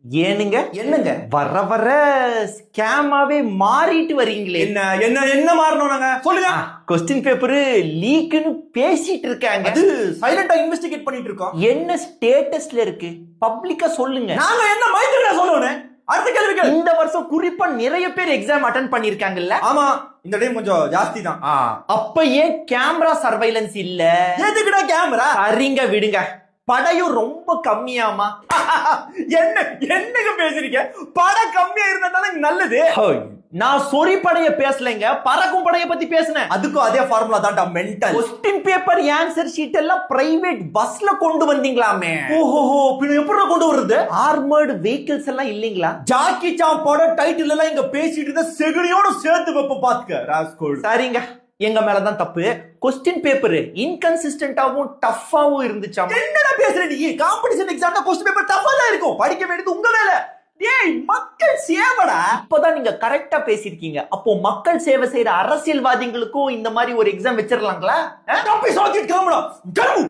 ஏனுங்க என்னங்க வர வர ஸ்கேமாவே மாறிட்டு வரீங்களே. என்ன என்ன என்ன மாறணும் நாங்க சொல்லுங்க. கொஸ்டின் பேப்பர் லீக்னு பேசிட்டு இருக்காங்க. அது சைலண்டா இன்வெஸ்டிகேட் பண்ணிட்டு இருக்கோம். என்ன ஸ்டேட்டஸ்ல இருக்கு பப்ளிக்கா சொல்லுங்க. நாங்க என்ன மைத்திரா சொல்லணும். அடுத்த கேள்வி. இந்த வருஷம் குறிப்பா நிறைய பேர் எக்ஸாம் அட்டெண்ட் பண்ணிருக்காங்கல்ல. ஆமா இந்த டைம் கொஞ்சம் ஜாஸ்தி தான். அப்ப ஏன் கேமரா சர்வைலன்ஸ் இல்ல? எதுக்குடா கேமரா? சரிங்க விடுங்க. படையும் ரொம்ப கம்மியாமா? என்ன என்னங்க பேசுறீங்க? படம் கம்மியா இருந்தா நல்லது. நான் சொறி படைய பேசலைங்க, பறக்கும் படைய பத்தி பேசினேன். அதுக்கும் அதே ஃபார்முலா தான்டா mental. Question paper answer sheet எல்லாம் பிரைவேட் பஸ்ல கொண்டு வந்தீங்களாமே. ஓஹோ பின்ன எப்படி கொண்டு வருது? ஆர்மர்டு வெஹிக்கிள்ஸ் எல்லாம் இல்லீங்களா? ஜாக்கி சான் படம் டைட்டில் எல்லாம் இங்க பேசிட்டு இருந்த செகடியோட சேர்த்து வைப்ப பாத்துக்க ராஸ்கோல். சரிங்க, எங்க மேலதான் தப்பு. கொஸ்டின் பேப்பர் இன்கன்சிஸ்டன்டாவும் டஃப்பாவும் இருந்துச்சா? என்னடா பேசுற நீ? காம்படிஷன் எக்ஸாம்ல கொஸ்டின் பேப்பர் டஃப்பா தான் இருக்கும். படிக்க வேண்டியது உங்க வேலை. டேய் மக்கள் சேவடா. இப்பதான் நீங்க கரெக்டா பேசிருக்கீங்க. அப்போ மக்கள் சேவை செய்யற அரசியல்வாதிகளுக்கும் இந்த மாதிரி ஒரு எக்ஸாம் வச்சிரலாங்களா? தப்பி சாத்திட்டு கிளம்பலாம்.